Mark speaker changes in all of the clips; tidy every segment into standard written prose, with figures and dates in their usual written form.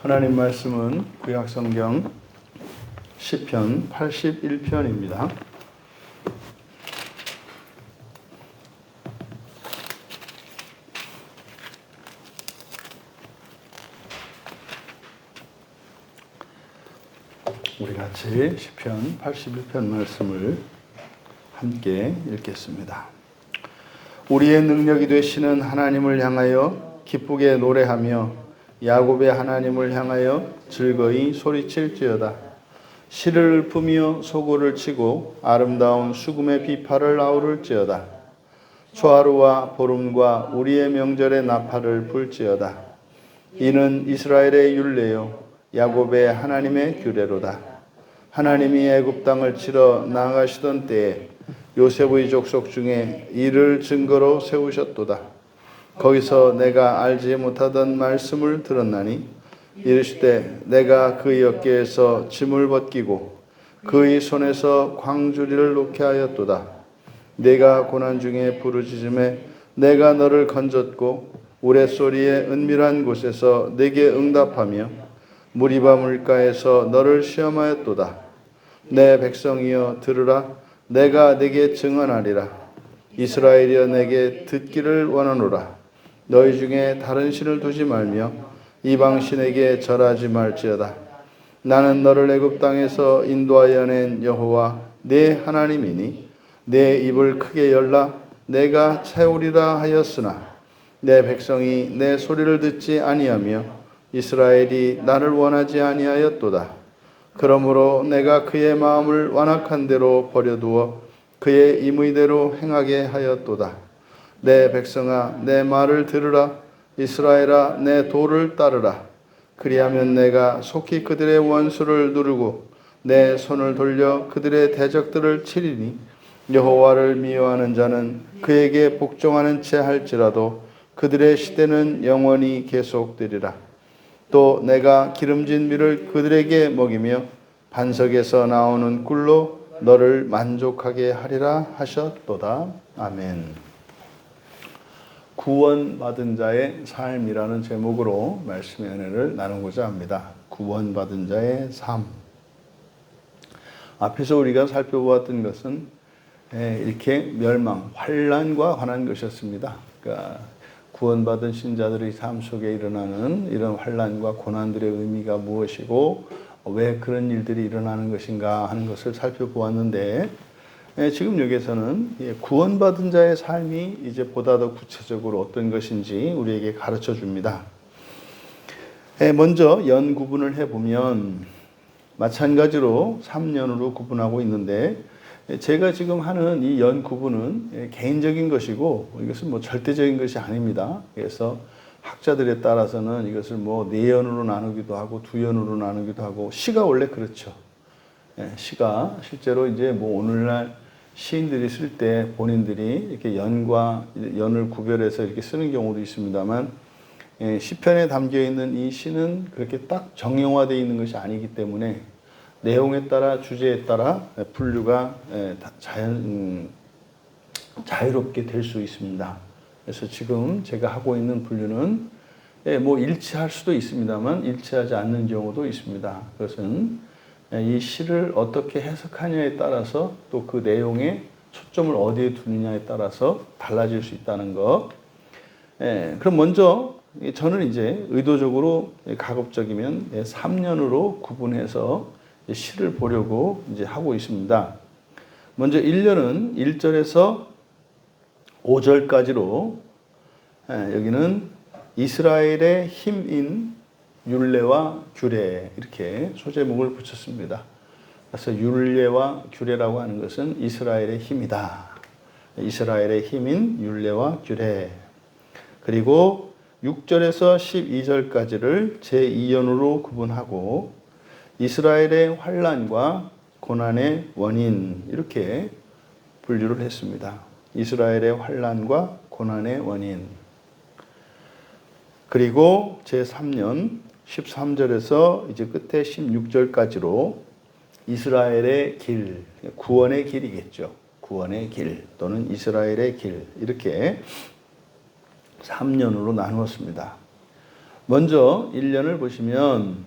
Speaker 1: 하나님 말씀은 구약성경 시편 81편입니다. 우리 같이 시편 81편 말씀을 함께 읽겠습니다. 우리의 능력이 되시는 하나님을 향하여 기쁘게 노래하며 야곱의 하나님을 향하여 즐거이 소리칠지어다. 시를 읊으며 소고를 치고 아름다운 수금의 비파를 아우를지어다. 초하루와 보름과 우리의 명절의 나팔을 불지어다. 이는 이스라엘의 율례요 야곱의 하나님의 규례로다. 하나님이 애굽 땅을 치러 나아가시던 때에 요셉의 족속 중에 이를 증거로 세우셨도다. 거기서 내가 알지 못하던 말씀을 들었나니 이르시되 내가 그의 어깨에서 짐을 벗기고 그의 손에서 광주리를 놓게 하였도다. 내가 고난 중에 부르짖음에 내가 너를 건졌고 우레소리의 은밀한 곳에서 내게 응답하며 무리바 물가에서 너를 시험하였도다. 내 백성이여 들으라. 내가 내게 증언하리라. 이스라엘이여 내게 듣기를 원하노라. 너희 중에 다른 신을 두지 말며 이방 신에게 절하지 말지어다. 나는 너를 애굽 땅에서 인도하여 낸 여호와 내 하나님이니 내 입을 크게 열라. 내가 채우리라 하였으나 내 백성이 내 소리를 듣지 아니하며 이스라엘이 나를 원하지 아니하였도다. 그러므로 내가 그의 마음을 완악한 대로 버려두어 그의 임의대로 행하게 하였도다. 내 백성아 내 말을 들으라. 이스라엘아 내 도를 따르라. 그리하면 내가 속히 그들의 원수를 누르고 내 손을 돌려 그들의 대적들을 치리니 여호와를 미워하는 자는 그에게 복종하는 채 할지라도 그들의 시대는 영원히 계속되리라. 또 내가 기름진 밀을 그들에게 먹이며 반석에서 나오는 꿀로 너를 만족하게 하리라 하셨도다. 아멘. 구원받은 자의 삶이라는 제목으로 말씀의 은혜를 나누고자 합니다. 구원받은 자의 삶. 앞에서 우리가 살펴보았던 것은 이렇게 멸망, 환난과 관한 것이었습니다. 그러니까 구원받은 신자들의 삶 속에 일어나는 이런 환난과 고난들의 의미가 무엇이고 왜 그런 일들이 일어나는 것인가 하는 것을 살펴보았는데 지금 여기에서는 구원받은 자의 삶이 이제 보다 더 구체적으로 어떤 것인지 우리에게 가르쳐 줍니다. 먼저 연 구분을 해보면 마찬가지로 3년으로 구분하고 있는데 제가 지금 하는 이 연 구분은 개인적인 것이고 이것은 뭐 절대적인 것이 아닙니다. 그래서 학자들에 따라서는 이것을 뭐 4연으로 나누기도 하고 2연으로 나누기도 하고 시가 원래 그렇죠. 시가 실제로 이제 뭐 오늘날 시인들이 쓸 때 본인들이 이렇게 연과 연을 구별해서 이렇게 쓰는 경우도 있습니다만 시편에 담겨 있는 이 시는 그렇게 딱 정형화되어 있는 것이 아니기 때문에 내용에 따라 주제에 따라 분류가 자유롭게 될 수 있습니다. 그래서 지금 제가 하고 있는 분류는 뭐 일치할 수도 있습니다만 일치하지 않는 경우도 있습니다. 그것은 이 시를 어떻게 해석하냐에 따라서 또 그 내용의 초점을 어디에 두느냐에 따라서 달라질 수 있다는 것. 그럼 먼저 저는 이제 의도적으로 가급적이면 3년으로 구분해서 시를 보려고 이제 하고 있습니다. 먼저 1년은 1절에서 5절까지로 여기는 이스라엘의 힘인 율례와 규례 이렇게 소제목을 붙였습니다. 그래서 율례와 규례라고 하는 것은 이스라엘의 힘이다. 이스라엘의 힘인 율례와 규례. 그리고 6절에서 12절까지를 제2연으로 구분하고 이스라엘의 환난과 고난의 원인 이렇게 분류를 했습니다. 이스라엘의 환난과 고난의 원인. 그리고 제3년 13절에서 이제 끝에 16절까지로 이스라엘의 길, 구원의 길이겠죠. 구원의 길 또는 이스라엘의 길 이렇게 3년으로 나누었습니다. 먼저 1년을 보시면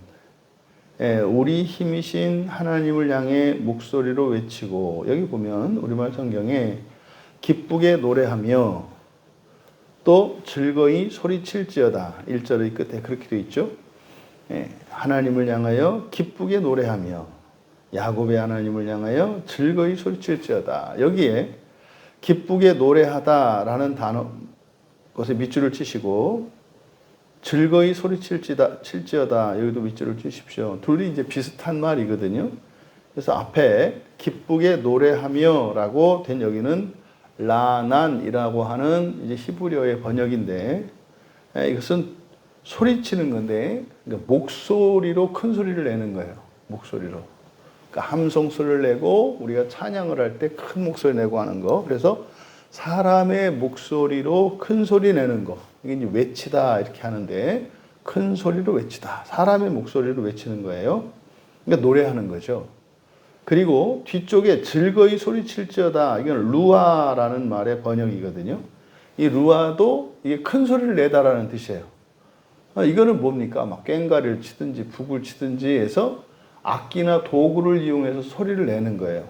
Speaker 1: 우리 힘이신 하나님을 향해 목소리로 외치고, 여기 보면 우리말 성경에 기쁘게 노래하며 또 즐거이 소리칠지어다 1절의 끝에 그렇게 되어 있죠. 하나님을 향하여 기쁘게 노래하며 야곱의 하나님을 향하여 즐거이 소리칠지어다. 여기에 기쁘게 노래하다라는 단어 것에 밑줄을 치시고 즐거이 소리칠지어다 여기도 밑줄을 치십시오. 둘이 이제 비슷한 말이거든요. 그래서 앞에 기쁘게 노래하며라고 된 여기는 라난이라고 하는 이제 히브리어의 번역인데, 이것은 소리치는 건데 그러니까 목소리로 큰 소리를 내는 거예요. 목소리로. 그러니까 함성 소리를 내고 우리가 찬양을 할 때 큰 목소리 내고 하는 거. 그래서 사람의 목소리로 큰 소리 내는 거. 이게 이제 외치다 이렇게 하는데 큰 소리로 외치다. 사람의 목소리로 외치는 거예요. 그러니까 노래하는 거죠. 그리고 뒤쪽에 즐거이 소리칠지어다. 이건 루아라는 말의 번역이거든요. 이 루아도 이게 큰 소리를 내다라는 뜻이에요. 이거는 뭡니까? 막 꽹과리를 치든지 북을 치든지 해서 악기나 도구를 이용해서 소리를 내는 거예요.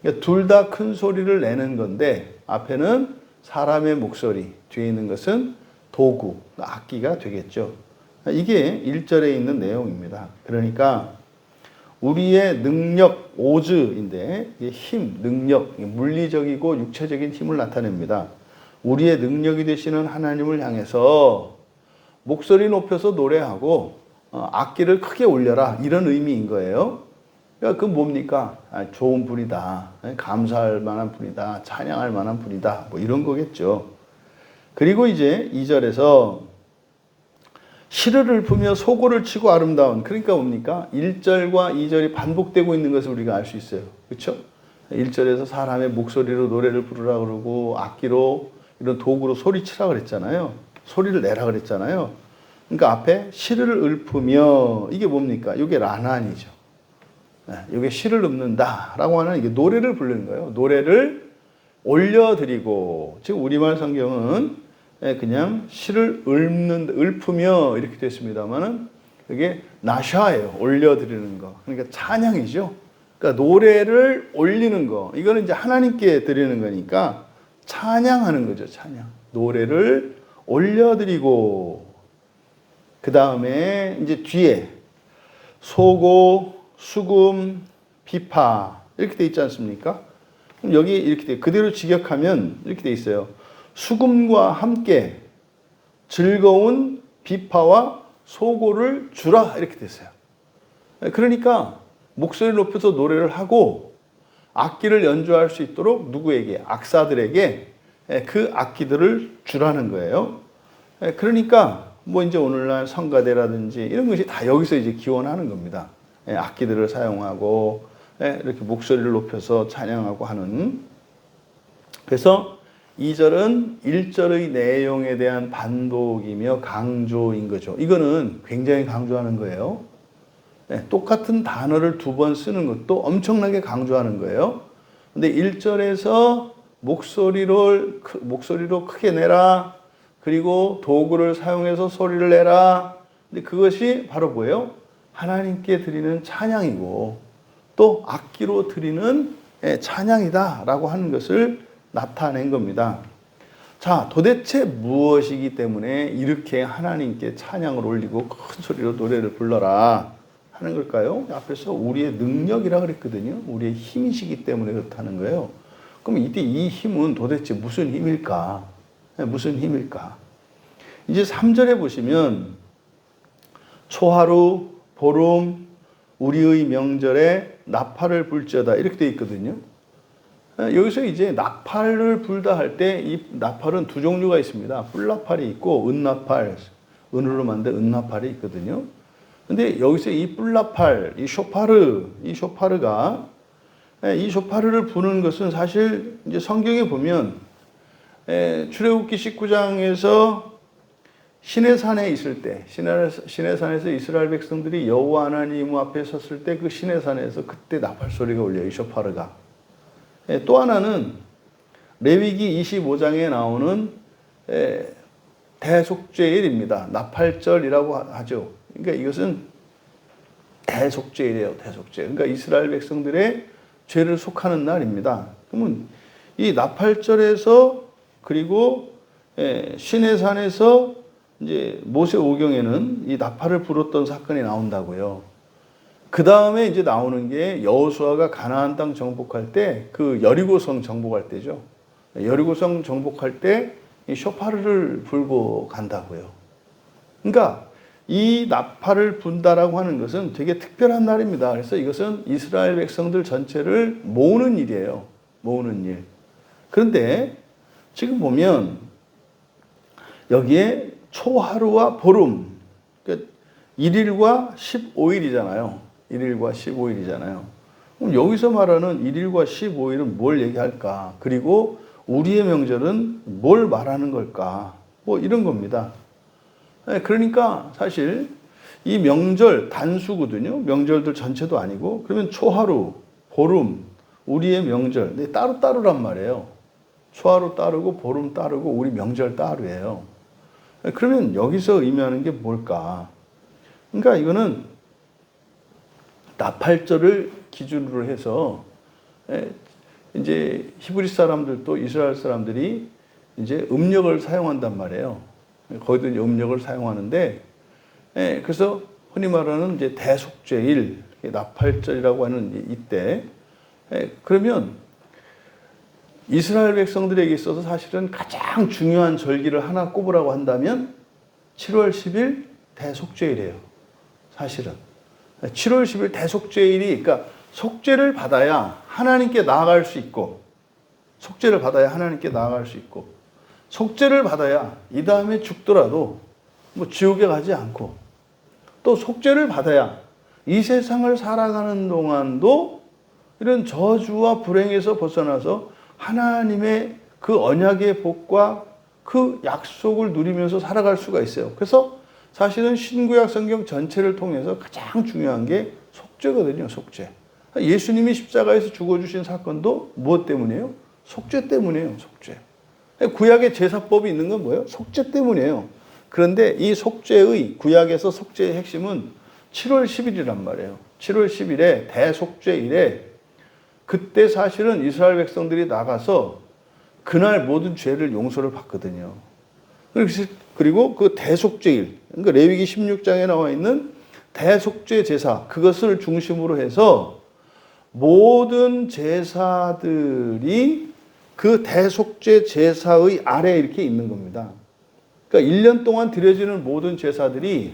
Speaker 1: 그러니까 둘 다 큰 소리를 내는 건데 앞에는 사람의 목소리, 뒤에 있는 것은 도구, 악기가 되겠죠. 이게 1절에 있는 내용입니다. 그러니까 우리의 능력, 오즈인데 힘, 능력, 물리적이고 육체적인 힘을 나타냅니다. 우리의 능력이 되시는 하나님을 향해서 목소리 높여서 노래하고 악기를 크게 올려라 이런 의미인 거예요. 그러니까 그 뭡니까? 좋은 분이다, 감사할 만한 분이다, 찬양할 만한 분이다, 뭐 이런 거겠죠. 그리고 이제 2절에서 시를 읊으며 소고를 치고 아름다운, 그러니까 뭡니까? 1절과 2절이 반복되고 있는 것을 우리가 알 수 있어요. 그렇죠? 1절에서 사람의 목소리로 노래를 부르라 그러고 악기로 이런 도구로 소리치라 그랬잖아요. 소리를 내라 그랬잖아요. 그러니까 앞에 시를 읊으며 이게 뭡니까? 이게 라난이죠. 이게 시를 읊는다라고 하는 이게 노래를 부르는 거예요. 노래를 올려드리고, 지금 우리말 성경은 그냥 시를 읊으며 이렇게 됐습니다만은 이게 나샤예요. 올려드리는 거. 그러니까 찬양이죠. 그러니까 노래를 올리는 거. 이거는 이제 하나님께 드리는 거니까 찬양하는 거죠. 찬양. 노래를 올려드리고, 그 다음에 이제 뒤에 소고, 수금, 비파 이렇게 돼 있지 않습니까? 그럼 여기 이렇게 돼, 그대로 직역하면 이렇게 돼 있어요. 수금과 함께 즐거운 비파와 소고를 주라 이렇게 됐어요. 그러니까 목소리를 높여서 노래를 하고 악기를 연주할 수 있도록 누구에게? 악사들에게 그 악기들을 주라는 거예요. 그러니까 뭐 이제 오늘날 성가대라든지 이런 것이 다 여기서 이제 기원하는 겁니다. 악기들을 사용하고 이렇게 목소리를 높여서 찬양하고 하는. 그래서 2절은 1절의 내용에 대한 반복이며 강조인 거죠. 이거는 굉장히 강조하는 거예요. 똑같은 단어를 두 번 쓰는 것도 엄청나게 강조하는 거예요. 근데 1절에서 목소리로 크게 내라. 그리고 도구를 사용해서 소리를 내라. 근데 그것이 바로 뭐예요? 하나님께 드리는 찬양이고 또 악기로 드리는 찬양이다라고 하는 것을 나타낸 겁니다. 자, 도대체 무엇이기 때문에 이렇게 하나님께 찬양을 올리고 큰 소리로 노래를 불러라 하는 걸까요? 앞에서 우리의 능력이라 그랬거든요. 우리의 힘이시기 때문에 그렇다는 거예요. 그럼 이때 이 힘은 도대체 무슨 힘일까? 무슨 힘일까? 이제 3절에 보시면 초하루, 보름, 우리의 명절에 나팔을 불지어다 이렇게 되어 있거든요. 여기서 이제 나팔을 불다 할 때 이 나팔은 두 종류가 있습니다. 뿔나팔이 있고 은나팔, 은으로 만든 은나팔이 있거든요. 근데 여기서 이 뿔나팔, 이 쇼파르가 이 쇼파르를 부는 것은 사실 이제 성경에 보면 출애굽기 19장에서 시내산에 있을 때, 시내산에서 이스라엘 백성들이 여호와 하나님 앞에 섰을 때 그 시내산에서 그때 나팔 소리가 울려요. 이 쇼파르가. 또 하나는 레위기 25장에 나오는 대속죄일입니다. 나팔절이라고 하죠. 그러니까 이것은 대속죄일이에요. 대속죄. 그러니까 이스라엘 백성들의 죄를 속하는 날입니다. 그러면 이 나팔절에서 그리고 시내산에서 이제 모세오경에는 이 나팔을 불었던 사건이 나온다고요. 그 다음에 이제 나오는 게 여호수아가 가나안 땅 정복할 때 그 여리고성 정복할 때죠. 여리고성 정복할 때 이 쇼파르를 불고 간다고요. 그러니까 이 나팔을 분다라고 하는 것은 되게 특별한 날입니다. 그래서 이것은 이스라엘 백성들 전체를 모으는 일이에요. 모으는 일. 그런데 지금 보면 여기에 초하루와 보름, 그러니까 1일과 15일이잖아요. 1일과 15일이잖아요. 그럼 여기서 말하는 1일과 15일은 뭘 얘기할까? 그리고 우리의 명절은 뭘 말하는 걸까? 뭐 이런 겁니다. 그러니까 사실 이 명절 단수거든요. 명절들 전체도 아니고 그러면 초하루, 보름, 우리의 명절 네, 따로따로란 말이에요. 초하루 따르고 보름 따르고 우리 명절 따로예요. 그러면 여기서 의미하는 게 뭘까? 그러니까 이거는 나팔절을 기준으로 해서 이제 히브리 사람들도 이스라엘 사람들이 이제 음력을 사용한단 말이에요. 거기도 이제 음력을 사용하는데, 그래서 흔히 말하는 이제 대속죄일, 나팔절이라고 하는 이때, 그러면 이스라엘 백성들에게 있어서 사실은 가장 중요한 절기를 하나 꼽으라고 한다면 7월 10일 대속죄일이에요. 사실은. 7월 10일 대속죄일이, 그러니까 속죄를 받아야 하나님께 나아갈 수 있고, 속죄를 받아야 하나님께 나아갈 수 있고, 속죄를 받아야 이 다음에 죽더라도 뭐 지옥에 가지 않고, 또 속죄를 받아야 이 세상을 살아가는 동안도 이런 저주와 불행에서 벗어나서 하나님의 그 언약의 복과 그 약속을 누리면서 살아갈 수가 있어요. 그래서 사실은 신구약 성경 전체를 통해서 가장 중요한 게 속죄거든요. 속죄. 예수님이 십자가에서 죽어주신 사건도 무엇 때문이에요? 속죄 때문이에요. 속죄. 구약의 제사법이 있는 건 뭐예요? 속죄 때문이에요. 그런데 이 속죄의, 구약에서 속죄의 핵심은 7월 10일이란 말이에요. 7월 10일에 대속죄일에 그때 사실은 이스라엘 백성들이 나가서 그날 모든 죄를 용서를 받거든요. 그리고 그 대속죄일, 그러니까 레위기 16장에 나와 있는 대속죄 제사, 그것을 중심으로 해서 모든 제사들이 그 대속죄 제사의 아래에 이렇게 있는 겁니다. 그러니까 1년 동안 드려지는 모든 제사들이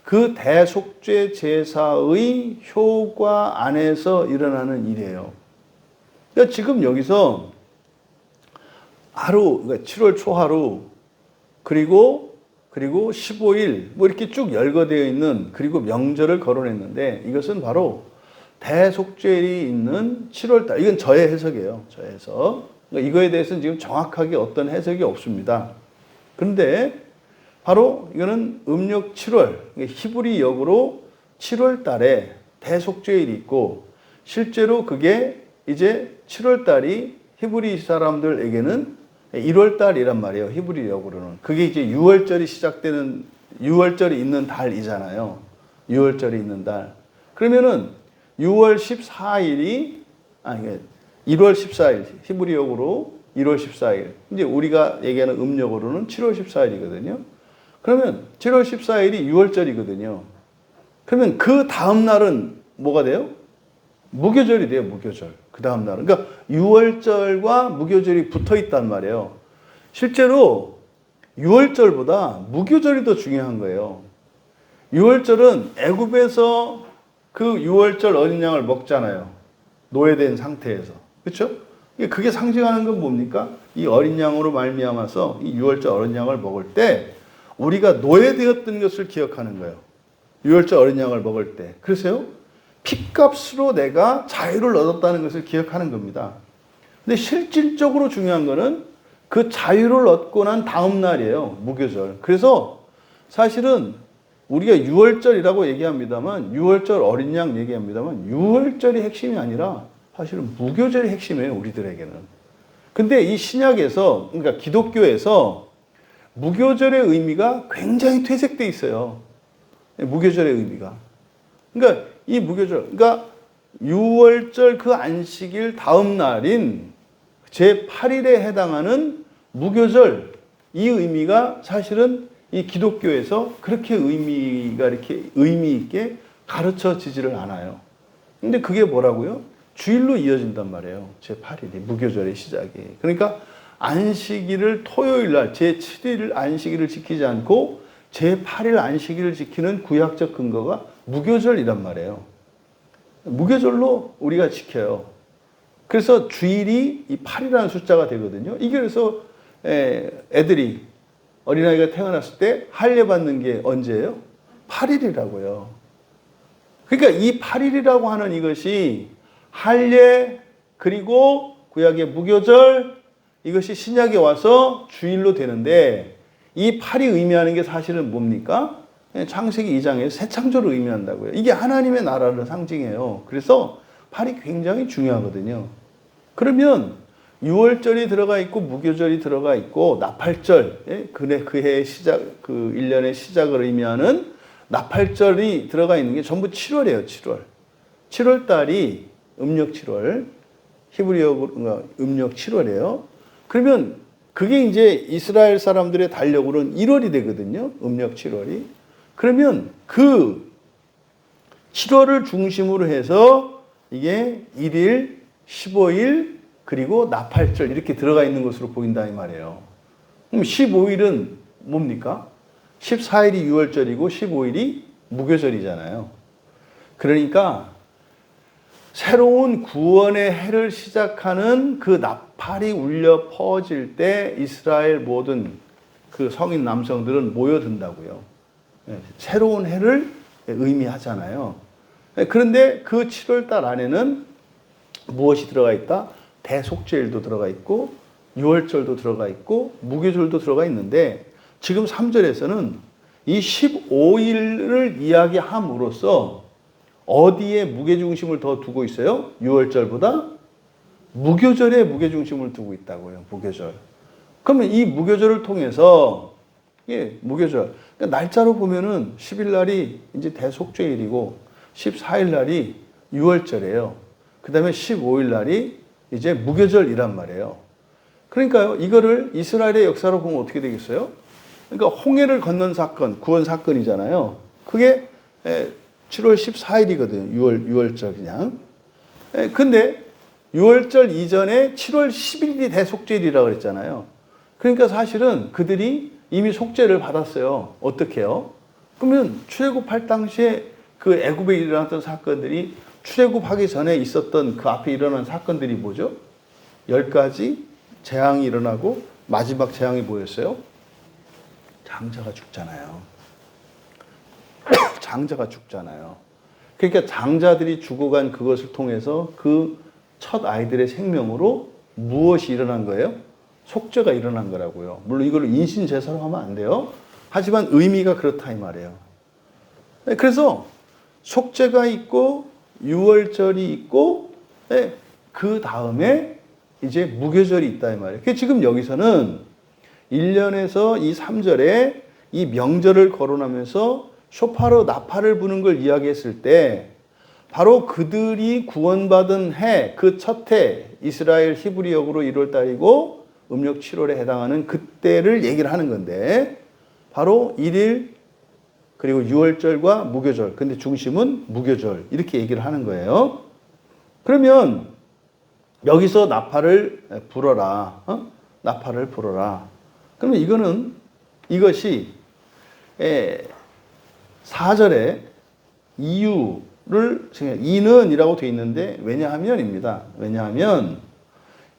Speaker 1: 그 대속죄 제사의 효과 안에서 일어나는 일이에요. 그러니까 지금 여기서 하루, 그러니까 7월 초하루, 그리고 15일, 뭐 이렇게 쭉 열거되어 있는, 그리고 명절을 거론했는데, 이것은 바로 대속죄일이 있는 7월달, 이건 저의 해석이에요. 저의 해석. 그러니까 이거에 대해서는 지금 정확하게 어떤 해석이 없습니다. 그런데 바로 이거는 음력 7월, 히브리 역으로 7월 달에 대속죄일이 있고, 실제로 그게 이제 7월 달이 히브리 사람들에게는 1월 달이란 말이에요. 히브리 역으로는. 그게 이제 6월절이 시작되는, 6월절이 있는 달이잖아요. 6월절이 있는 달. 그러면은 6월 14일이, 1월 14일, 히브리 역으로 1월 14일. 이제 우리가 얘기하는 음력으로는 7월 14일이거든요. 그러면 7월 14일이 6월절이거든요. 그러면 그 다음 날은 뭐가 돼요? 무교절이 돼요, 무교절. 그 다음 날은. 그러니까 6월절과 무교절이 붙어 있단 말이에요. 실제로 6월절보다 무교절이 더 중요한 거예요. 6월절은 애굽에서 그 6월절 어린 양을 먹잖아요. 노예된 상태에서. 그렇죠? 그게 상징하는 건 뭡니까? 이 어린 양으로 말미암아서 이 6월절 어린 양을 먹을 때 우리가 노예되었던 것을 기억하는 거예요. 6월절 어린 양을 먹을 때. 그래서요, 핏값으로 내가 자유를 얻었다는 것을 기억하는 겁니다. 근데 실질적으로 중요한 거는 그 자유를 얻고 난 다음 날이에요. 무교절. 그래서 사실은 우리가 6월절이라고 얘기합니다만, 6월절 어린 양 얘기합니다만, 6월절이 핵심이 아니라 사실은 무교절이 핵심이에요, 우리들에게는. 근데 이 신약에서, 그러니까 기독교에서 무교절의 의미가 굉장히 퇴색돼 있어요. 무교절의 의미가. 그러니까 이 무교절, 그러니까 6월절 그 안식일 다음 날인 제8일에 해당하는 무교절, 이 의미가 사실은 이 기독교에서 그렇게 이렇게 의미 있게 가르쳐지지를 않아요. 근데 그게 뭐라고요? 주일로 이어진단 말이에요. 제8일이 무교절의 시작이. 그러니까 안식일을 토요일 날 제7일 안식일을 지키지 않고 제8일 안식일을 지키는 구약적 근거가 무교절이란 말이에요. 무교절로 우리가 지켜요. 그래서 주일이 이 8이라는 숫자가 되거든요. 이게 그래서 애들이 어린아이가 태어났을 때 할례 받는 게 언제예요? 8일이라고요. 그러니까 이 8일이라고 하는 이것이 할례 그리고 구약의 무교절 이것이 신약에 와서 주일로 되는데 이 8이 의미하는 게 사실은 뭡니까? 창세기 2장에서 새 창조를 의미한다고요. 이게 하나님의 나라를 상징해요. 그래서 8이 굉장히 중요하거든요. 그러면 6월절이 들어가 있고 무교절이 들어가 있고 나팔절, 그 해의 시작, 그 1년의 시작을 의미하는 나팔절이 들어가 있는 게 전부 7월이에요. 7월. 7월 달이 음력 7월, 히브리어로 음력 7월이에요. 그러면 그게 이제 이스라엘 사람들의 달력으로는 1월이 되거든요. 음력 7월이. 그러면 그 7월을 중심으로 해서 이게 1일, 15일, 그리고 나팔절 이렇게 들어가 있는 것으로 보인다 이 말이에요. 그럼 15일은 뭡니까? 14일이 6월절이고 15일이 무교절이잖아요. 그러니까 새로운 구원의 해를 시작하는 그 나팔이 울려 퍼질 때 이스라엘 모든 그 성인 남성들은 모여든다고요. 새로운 해를 의미하잖아요. 그런데 그 7월 달 안에는 무엇이 들어가 있다? 대속죄일도 들어가 있고 6월절도 들어가 있고 무교절도 들어가 있는데 지금 3절에서는 이 15일을 이야기함으로써 어디에 무게중심을 더 두고 있어요? 6월절보다 무교절에 무게중심을 두고 있다고요. 무교절. 그러면 이 무교절을 통해서 무교절. 그러니까 날짜로 보면은 10일 날이 이제 대속죄일이고 14일 날이 6월절이에요. 그다음에 15일 날이 이제 무교절이란 말이에요. 그러니까요. 이거를 이스라엘의 역사로 보면 어떻게 되겠어요? 그러니까 홍해를 건넌 사건, 구원 사건이잖아요. 그게 7월 14일이거든요. 6월절 그냥. 근데 6월절 이전에 7월 10일이 대속죄일이라고 그랬잖아요. 그러니까 사실은 그들이 이미 속죄를 받았어요. 어떻게 해요? 그러면 출애굽할 당시에 그 애굽에 일어났던 사건들이 출애굽하기 전에 있었던 그 앞에 일어난 사건들이 뭐죠? 10가지 재앙이 일어나고 마지막 재앙이 뭐였어요? 장자가 죽잖아요. 장자가 죽잖아요. 그러니까 장자들이 죽어간 그것을 통해서 그 첫 아이들의 생명으로 무엇이 일어난 거예요? 속죄가 일어난 거라고요. 물론 이걸 인신제사로 하면 안 돼요. 하지만 의미가 그렇다 이 말이에요. 그래서 속죄가 있고 6월절이 있고 그 다음에 이제 무교절이 있다 이 말이에요. 지금 여기서는 1년에서 이 3절에 이 명절을 거론하면서 쇼파로 나팔을 부는 걸 이야기했을 때 바로 그들이 구원받은 해, 그 첫 해, 이스라엘 히브리역으로 1월달이고 음력 7월에 해당하는 그때를 얘기를 하는 건데 바로 1일 그리고 6월절과 무교절, 근데 중심은 무교절 이렇게 얘기를 하는 거예요. 그러면 여기서 나팔을 불어라. 나팔을 불어라. 그러면 이것이 4절에 이는이라고 되어 있는데 왜냐하면입니다. 왜냐하면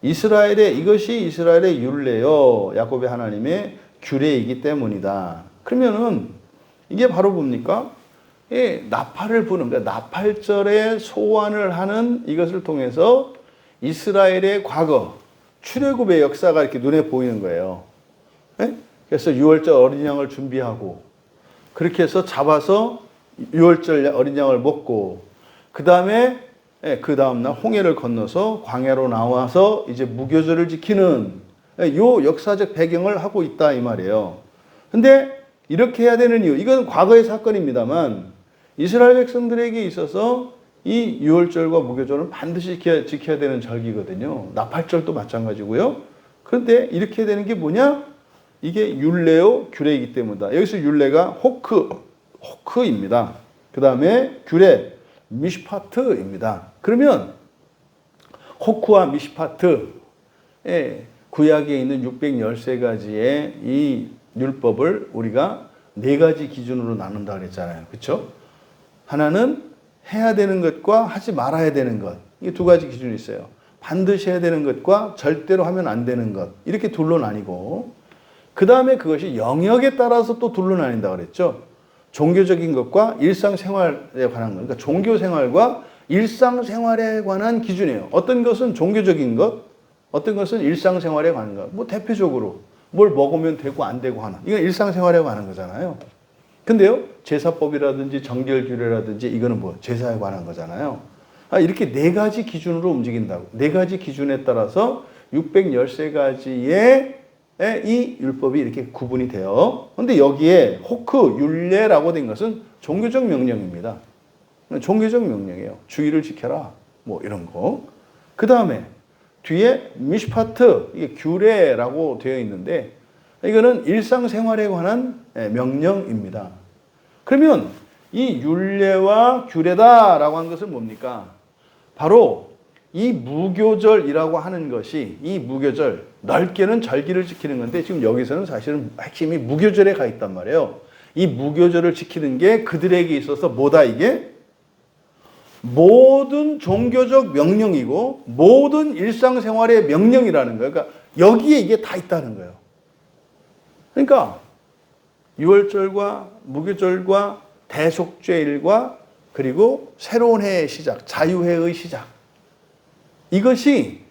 Speaker 1: 이것이 이스라엘의 율례요. 야곱의 하나님의 규례이기 때문이다. 그러면은 이게 바로 뭡니까? 나팔을 부는, 그러니까 나팔절에 소환을 하는 이것을 통해서 이스라엘의 과거, 출애굽의 역사가 이렇게 눈에 보이는 거예요. 그래서 6월절 어린 양을 준비하고 그렇게 해서 잡아서 6월절 어린 양을 먹고 그 다음에 그 다음날 홍해를 건너서 광야로 나와서 이제 무교절을 지키는 요 역사적 배경을 하고 있다 이 말이에요. 근데 이렇게 해야 되는 이유, 이건 과거의 사건입니다만 이스라엘 백성들에게 있어서 이 유월절과 무교절은 반드시 지켜야 되는 절기거든요. 나팔절도 마찬가지고요. 그런데 이렇게 해야 되는 게 뭐냐? 이게 율례요 규례이기 때문이다. 여기서 율례가 호크입니다. 그 다음에 규례 미시파트입니다. 그러면 호크와 미시파트, 구약에 있는 613가지의 이 율법을 우리가 4가지 기준으로 나눈다 그랬잖아요. 그렇죠? 하나는 해야 되는 것과 하지 말아야 되는 것. 이게 2가지 기준이 있어요. 반드시 해야 되는 것과 절대로 하면 안 되는 것. 이렇게 둘로 나뉘고, 그 다음에 그것이 영역에 따라서 또 둘로 나뉜다 그랬죠. 종교적인 것과 일상생활에 관한 것. 그러니까 종교생활과 일상생활에 관한 기준이에요. 어떤 것은 종교적인 것, 어떤 것은 일상생활에 관한 것. 뭐 대표적으로 뭘 먹으면 되고 안 되고 하나. 이건 일상생활에 관한 거잖아요. 근데요, 제사법이라든지 정결규례라든지 이거는 뭐 제사에 관한 거잖아요. 이렇게 4가지 기준으로 움직인다고. 4가지 기준에 따라서 613가지의 이 율법이 이렇게 구분이 돼요. 근데 여기에 호크, 율례라고 된 것은 종교적 명령입니다. 종교적 명령이에요. 주의를 지켜라. 뭐 이런 거. 그 다음에 뒤에 미시파트, 이게 규례라고 되어 있는데 이거는 일상생활에 관한 명령입니다. 그러면 이 율례와 규례다라고 하는 것은 뭡니까? 바로 이 무교절이라고 하는 것이, 이 무교절, 넓게는 절기를 지키는 건데 지금 여기서는 사실은 핵심이 무교절에 가 있단 말이에요. 이 무교절을 지키는 게 그들에게 있어서 뭐다 이게? 모든 종교적 명령이고 모든 일상생활의 명령이라는 거예요. 그러니까 여기에 이게 다 있다는 거예요. 그러니까 유월절과 무교절과 대속죄일과 그리고 새로운 해의 시작, 자유해의 시작. 이것이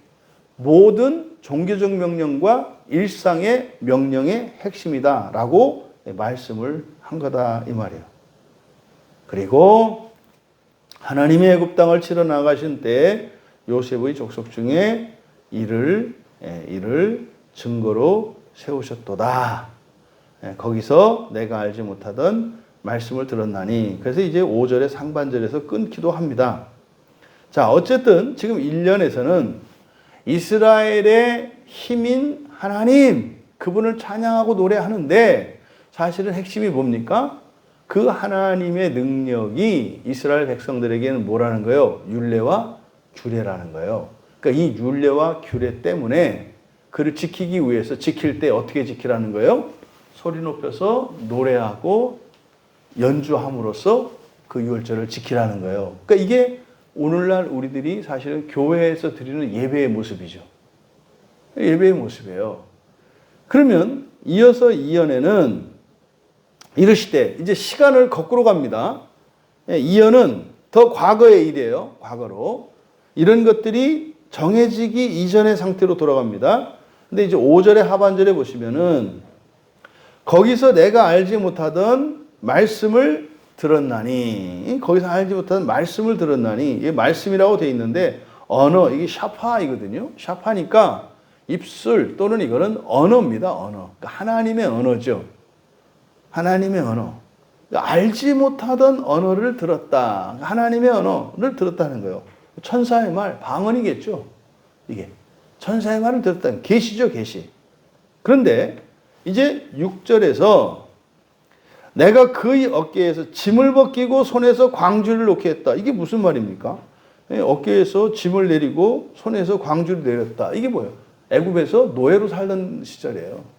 Speaker 1: 모든 종교적 명령과 일상의 명령의 핵심이다라고 말씀을 한 거다 이 말이에요. 그리고 하나님이 애굽 땅을 치러 나가신 때 요셉의 족속 중에 이를 증거로 세우셨도다. 거기서 내가 알지 못하던 말씀을 들었나니. 그래서 이제 5절의 상반절에서 끊기도 합니다. 자, 어쨌든 지금 1년에서는 이스라엘의 힘인 하나님, 그분을 찬양하고 노래하는데 사실은 핵심이 뭡니까? 그 하나님의 능력이 이스라엘 백성들에게는 뭐라는 거예요? 율례와 규례라는 거예요. 그러니까 이 율례와 규례 때문에 그를 지키기 위해서 지킬 때 어떻게 지키라는 거예요? 소리 높여서 노래하고 연주함으로써 그 유월절을 지키라는 거예요. 그러니까 이게 오늘날 우리들이 사실은 교회에서 드리는 예배의 모습이죠. 예배의 모습이에요. 그러면 이어서 2연에는 이르시되, 이제 시간을 거꾸로 갑니다. 2연은 더 과거의 일이에요. 과거로. 이런 것들이 정해지기 이전의 상태로 돌아갑니다. 근데 이제 5절의 하반절에 보시면은 거기서 내가 알지 못하던 말씀을 들었나니, 거기서 알지 못하던 말씀을 들었나니, 이게 말씀이라고 되어 있는데 언어, 이게 샤파이거든요. 샤파니까 입술 또는 이거는 언어입니다. 언어. 그러니까 하나님의 언어죠. 하나님의 언어. 그러니까 알지 못하던 언어를 들었다. 하나님의 언어를 들었다는 거예요. 천사의 말, 방언이겠죠. 이게 천사의 말을 들었다는 계시죠, 계시. 그런데 이제 6절에서 내가 그의 어깨에서 짐을 벗기고 손에서 광주를 놓게 했다. 이게 무슨 말입니까? 어깨에서 짐을 내리고 손에서 광주를 내렸다. 이게 뭐예요? 애굽에서 노예로 살던 시절이에요.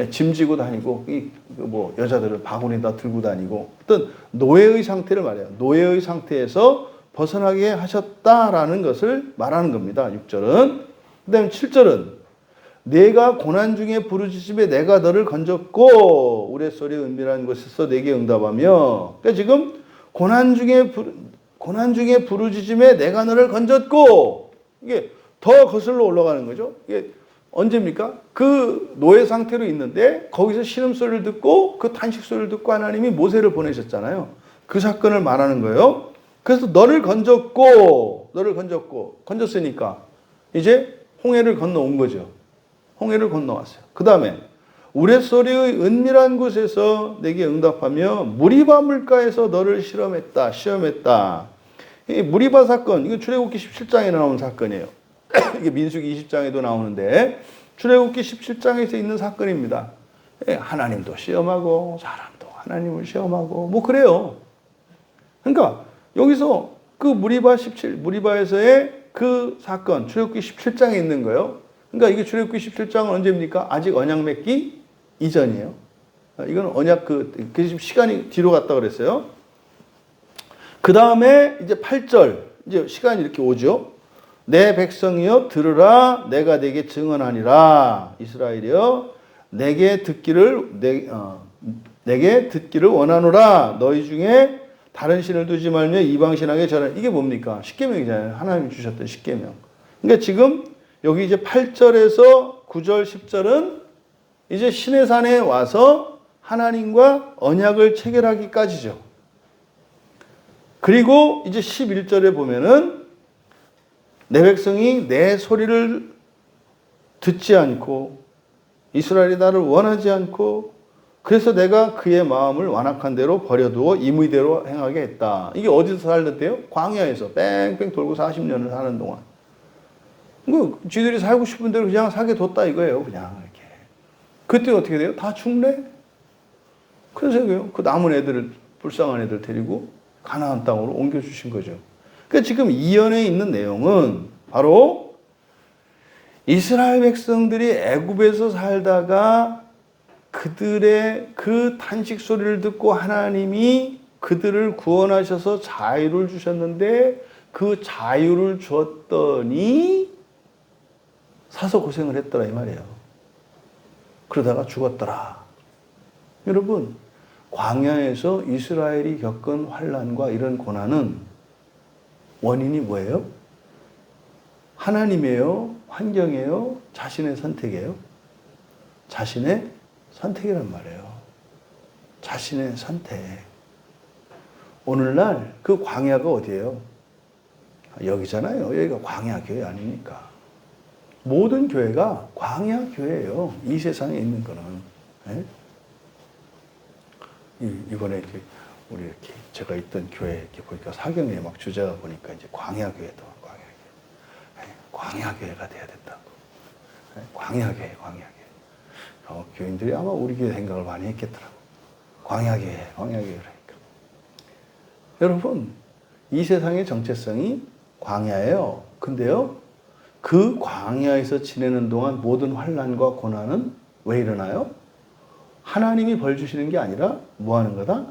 Speaker 1: 짐 지고 다니고 뭐 여자들은 바구니에다 들고 다니고 어떤 노예의 상태를 말해요. 노예의 상태에서 벗어나게 하셨다라는 것을 말하는 겁니다. 6절은. 그 다음에 7절은 내가 고난 중에 부르짖음에 내가 너를 건졌고 우레소리 은밀한 곳에서 내게 응답하며. 그러니까 지금 고난 중에 부르짖음에 내가 너를 건졌고, 이게 더 거슬러 올라가는 거죠. 이게 언제입니까? 그 노예 상태로 있는데 거기서 신음소리를 듣고 그 탄식소리를 듣고 하나님이 모세를 보내셨잖아요. 그 사건을 말하는 거예요. 그래서 너를 건졌으니까 이제 홍해를 건너온 거죠. 홍해를 건너왔어요. 그 다음에 우레소리의 은밀한 곳에서 내게 응답하며 무리바 물가에서 너를 시험했다. 이 무리바 사건, 이거 출애굽기 17장에 나오는 사건이에요. 이게 민수기 20장에도 나오는데 출애굽기 17장에서 있는 사건입니다. 하나님도 시험하고 사람도 하나님을 시험하고 뭐 그래요. 그러니까 여기서 그 무리바에서의 그 사건 출애굽기 17장에 있는 거예요. 그러니까 이게 출애굽기 17장은 언제입니까? 아직 언약 맺기 이전이에요. 이건 언약 지금 시간이 뒤로 갔다 그랬어요. 그 다음에 이제 8절 이제 시간이 이렇게 오죠. 내 백성이여 들으라 내가 내게 증언하니라 이스라엘이여 내게 듣기를 원하노라 너희 중에 다른 신을 두지 말며 이방 신에게 절하라. 이게 뭡니까? 십계명이잖아요. 하나님이 주셨던 십계명. 그러니까 지금 여기 이제 8절에서 9절 10절은 이제 시내산에 와서 하나님과 언약을 체결하기까지죠. 그리고 이제 11절에 보면은 내 백성이 내 소리를 듣지 않고 이스라엘이 나를 원하지 않고 그래서 내가 그의 마음을 완악한 대로 버려두어 임의대로 행하게 했다. 이게 어디서 살던데요? 광야에서 뺑뺑 돌고 40년을 사는 동안. 쥐들이 살고 싶은 대로 그냥 살게 뒀다 이거예요. 그냥 이렇게. 그때 어떻게 돼요? 다 죽네? 그래서 그 남은 애들을, 불쌍한 애들 데리고 가나안 땅으로 옮겨주신 거죠. 그러니까 지금 이연에 있는 내용은 바로 이스라엘 백성들이 애굽에서 살다가 그들의 그 탄식 소리를 듣고 하나님이 그들을 구원하셔서 자유를 주셨는데 그 자유를 주었더니 사서 고생을 했더라 이 말이에요. 그러다가 죽었더라. 여러분 광야에서 이스라엘이 겪은 환난과 이런 고난은 원인이 뭐예요? 하나님이에요? 환경이에요? 자신의 선택이에요? 자신의 선택이란 말이에요. 자신의 선택. 오늘날 그 광야가 어디예요? 여기잖아요. 여기가 광야 교회 아닙니까? 모든 교회가 광야 교회예요. 이 세상에 있는 거는. 네? 이번에 이제 우리 이렇게 제가 있던 교회 이렇게 보니까 사경에 막 주제가 보니까 이제 광야 교회도 광야 교회가 돼야 된다고. 광야 교회. 교인들이 아마 우리 교회 생각을 많이 했겠더라고. 광야 교회라니까. 여러분, 이 세상의 정체성이 광야예요. 근데요, 그 광야에서 지내는 동안 모든 환난과 고난은 왜 일어나요? 하나님이 벌 주시는 게 아니라 뭐 하는 거다?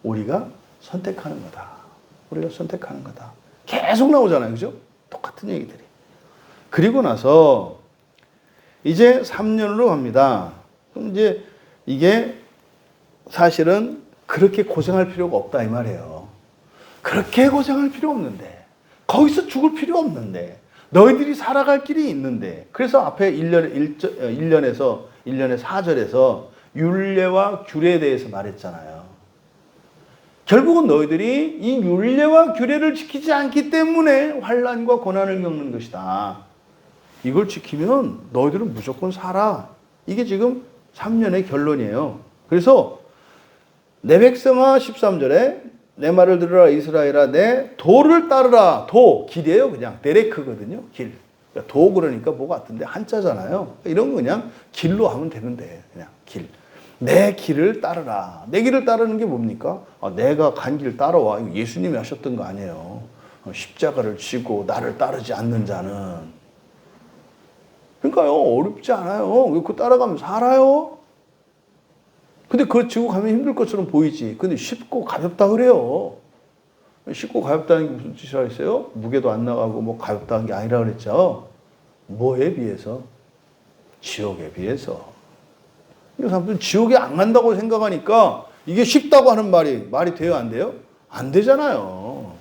Speaker 1: 우리가 선택하는 거다. 우리가 선택하는 거다. 계속 나오잖아요. 그죠? 똑같은 얘기들이. 그리고 나서 이제 3년으로 갑니다. 그럼 이제 이게 사실은 그렇게 고생할 필요가 없다 이 말이에요. 그렇게 고생할 필요 없는데 거기서 죽을 필요 없는데 너희들이 살아갈 길이 있는데 그래서 앞에 1년의 4절에서 율례와 규례에 대해서 말했잖아요. 결국은 너희들이 이 율례와 규례를 지키지 않기 때문에 환난과 고난을 겪는 것이다. 이걸 지키면 너희들은 무조건 살아. 이게 지금 3년의 결론이에요. 그래서 내 백성아 13절에 내 말을 들으라 이스라엘아 내 도를 따르라. 도 길이에요. 그냥 데레크거든요. 길. 그러니까 도 그러니까 뭐 같은데 한자잖아요. 이런 거 그냥 길로 하면 되는데 그냥 길. 내 길을 따르라. 내 길을 따르는 게 뭡니까? 내가 간 길 따라와. 이거 예수님이 하셨던 거 아니에요. 십자가를 지고 나를 따르지 않는 자는. 그러니까요, 어렵지 않아요. 그거 따라가면 살아요. 근데 그거 지고 가면 힘들 것처럼 보이지. 근데 쉽고 가볍다 그래요. 쉽고 가볍다는 게 무슨 뜻이라 했어요? 무게도 안 나가고 뭐 가볍다는 게 아니라 그랬죠. 뭐에 비해서? 지옥에 비해서. 이 사람들은 지옥에 안 간다고 생각하니까 이게 쉽다고 하는 말이 돼요, 안 돼요? 안 되잖아요.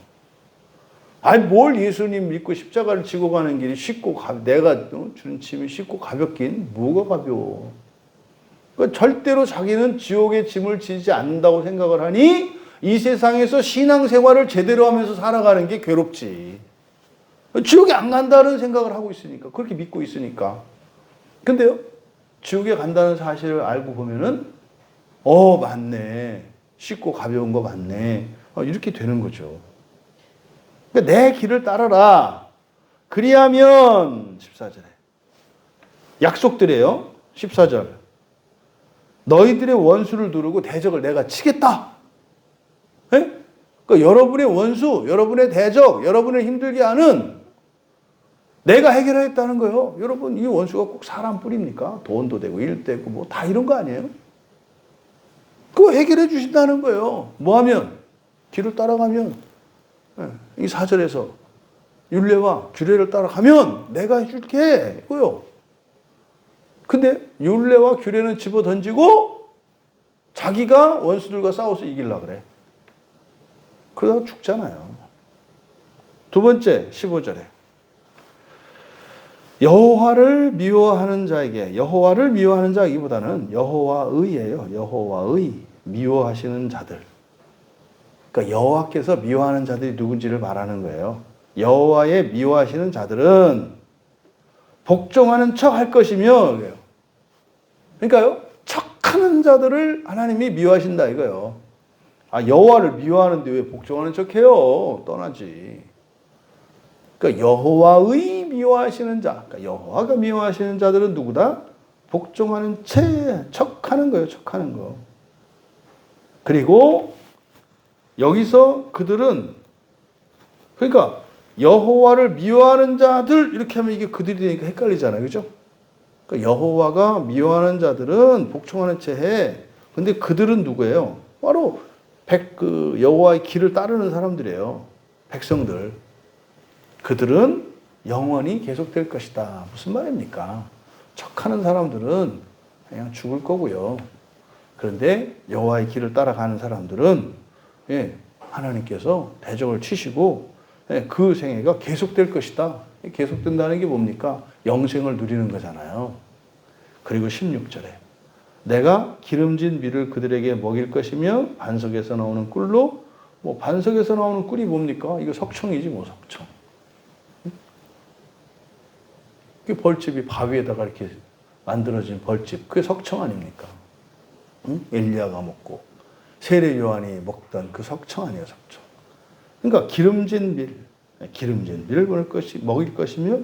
Speaker 1: 아니, 뭘 예수님 믿고 십자가를 지고 가는 길이 쉽고, 내가 주는 짐이 쉽고 가볍긴 뭐가 가벼워. 그러니까 절대로 자기는 지옥의 짐을 지지 않는다고 생각을 하니 이 세상에서 신앙생활을 제대로 하면서 살아가는 게 괴롭지. 지옥에 안 간다는 생각을 하고 있으니까, 그렇게 믿고 있으니까. 근데요, 지옥에 간다는 사실을 알고 보면은 맞네. 쉽고 가벼운 거 맞네. 이렇게 되는 거죠. 그러니까 내 길을 따라라. 그리하면 14절에 약속드려요. 14절. 너희들의 원수를 두르고 대적을 내가 치겠다. 네? 그러니까 여러분의 원수, 여러분의 대적, 여러분을 힘들게 하는 내가 해결하겠다는 거예요. 여러분, 이 원수가 꼭 사람 뿌립니까? 돈도 되고 일 되고 뭐 다 이런 거 아니에요? 그거 해결해 주신다는 거예요. 뭐 하면? 길을 따라가면. 이 4절에서 율례와 규례를 따라가면 내가 해줄게. 이거요. 근데 율례와 규례는 집어 던지고 자기가 원수들과 싸워서 이기려고 그래. 그러다가 죽잖아요. 두 번째 15절에 여호와를 미워하는 자이기보다는 여호와의예요. 여호와의 미워하시는 자들. 그러니까 여호와께서 미워하는 자들이 누군지를 말하는 거예요. 여호와의 미워하시는 자들은 복종하는 척 할 것이며, 그러니까요, 척하는 자들을 하나님이 미워하신다 이거예요. 여호와를 미워하는데 왜 복종하는 척해요? 떠나지. 그러니까 여호와의 미워하시는 자, 그러니까 여호와가 미워하시는 자들은 누구다? 복종하는 척하는 거예요. 척하는 거. 그리고 여기서 그들은 그러니까 여호와를 미워하는 자들 이렇게 하면 이게 그들이 되니까 헷갈리잖아요. 그죠? 그러니까 여호와가 미워하는 자들은 복종하는 채 해. 근데 그들은 누구예요? 바로 여호와의 길을 따르는 사람들이에요. 백성들. 그들은 영원히 계속될 것이다. 무슨 말입니까? 척하는 사람들은 그냥 죽을 거고요. 그런데 여호와의 길을 따라가는 사람들은 하나님께서 대적을 치시고 그 생애가 계속될 것이다. 계속된다는 게 뭡니까? 영생을 누리는 거잖아요. 그리고 16절에 내가 기름진 밀을 그들에게 먹일 것이며 반석에서 나오는 꿀로 반석에서 나오는 꿀이 뭡니까? 이거 석청이지 뭐 석청. 그 벌집이 바위에다가 이렇게 만들어진 벌집. 그게 석청 아닙니까? 응? 엘리야가 먹고 세례 요한이 먹던 그 석청 아니에요, 석청. 그러니까 기름진 밀을 먹일 것이며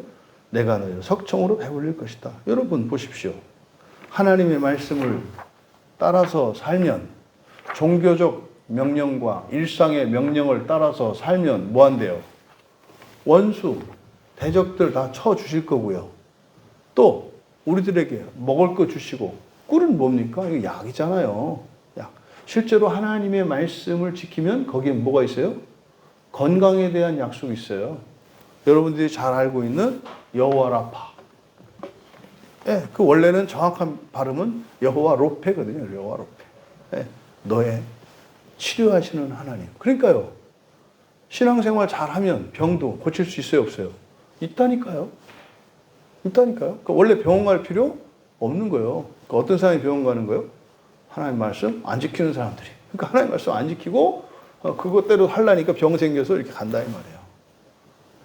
Speaker 1: 내가 너희를 석청으로 배불릴 것이다. 여러분 보십시오. 하나님의 말씀을 따라서 살면 종교적 명령과 일상의 명령을 따라서 살면 뭐 한대요? 원수, 대적들 다 쳐주실 거고요. 또 우리들에게 먹을 거 주시고 꿀은 뭡니까? 이거 약이잖아요. 약. 실제로 하나님의 말씀을 지키면 거기에 뭐가 있어요? 건강에 대한 약속이 있어요. 여러분들이 잘 알고 있는 여호와 라파. 그 원래는 정확한 발음은 여호와 로페거든요. 여호와 로페. 너의 치료하시는 하나님. 그러니까요. 신앙생활 잘하면 병도 고칠 수 있어요, 없어요? 있다니까요. 그러니까 원래 병원 갈 필요 없는 거예요. 그러니까 어떤 사람이 병원 가는 거예요? 하나님 말씀 안 지키는 사람들이. 그러니까 하나님 말씀 안 지키고 그것대로 하려니까 병 생겨서 이렇게 간다 이 말이에요.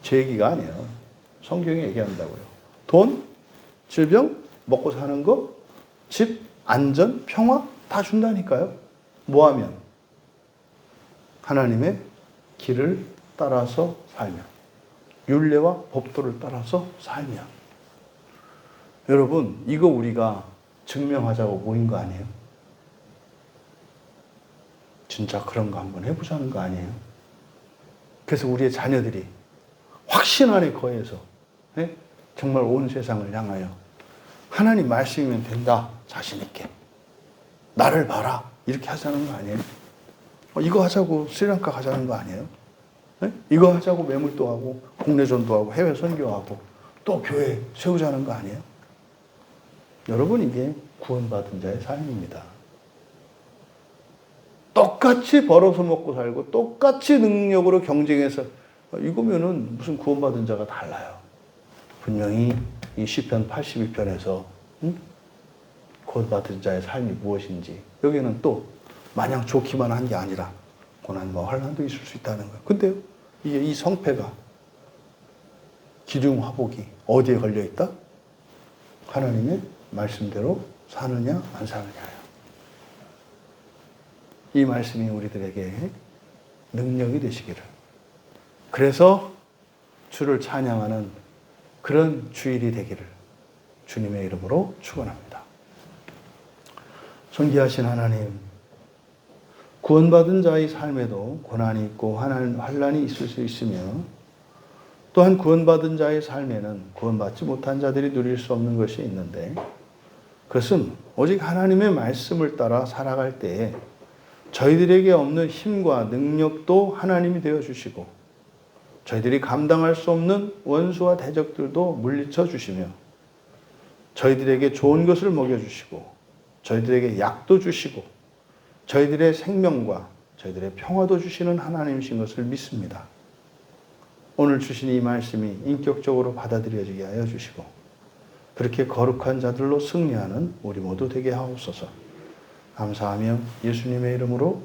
Speaker 1: 제 얘기가 아니에요. 성경이 얘기한다고요. 돈, 질병, 먹고 사는 거, 집, 안전, 평화 다 준다니까요. 뭐 하면? 하나님의 길을 따라서 살면. 율례와 법도를 따라서 살면. 여러분, 이거 우리가 증명하자고 모인 거 아니에요? 진짜 그런 거 한번 해보자는 거 아니에요? 그래서 우리의 자녀들이 확신 안에 거해서 정말 온 세상을 향하여 하나님 말씀이면 된다. 자신 있게. 나를 봐라. 이렇게 하자는 거 아니에요? 이거 하자고 스리랑카 가자는 거 아니에요? 이거 하자고 매물도 하고 국내전도 하고 해외 선교하고 또 교회 세우자는 거 아니에요? 여러분, 이게 구원받은 자의 삶입니다. 똑같이 벌어서 먹고 살고 똑같이 능력으로 경쟁해서 이거면은 무슨 구원받은 자가 달라요. 분명히 이 시편 82편에서 구원받은 자의 삶이 무엇인지 여기는 또 마냥 좋기만 한 게 아니라 고난과 환난도 있을 수 있다는 거예요. 근데 이게 이 성패가 기둥 화복이 어디에 걸려 있다? 하나님의 말씀대로 사느냐 안 사느냐요. 이 말씀이 우리들에게 능력이 되시기를. 그래서 주를 찬양하는 그런 주일이 되기를 주님의 이름으로 축원합니다. 존귀하신 하나님, 구원받은 자의 삶에도 고난이 있고 환난이 있을 수 있으며 또한 구원받은 자의 삶에는 구원받지 못한 자들이 누릴 수 없는 것이 있는데 그것은 오직 하나님의 말씀을 따라 살아갈 때에 저희들에게 없는 힘과 능력도 하나님이 되어주시고 저희들이 감당할 수 없는 원수와 대적들도 물리쳐 주시며 저희들에게 좋은 것을 먹여주시고 저희들에게 약도 주시고 저희들의 생명과 저희들의 평화도 주시는 하나님이신 것을 믿습니다. 오늘 주신 이 말씀이 인격적으로 받아들여지게 하여 주시고 그렇게 거룩한 자들로 승리하는 우리 모두 되게 하옵소서. 감사하며 예수님의 이름으로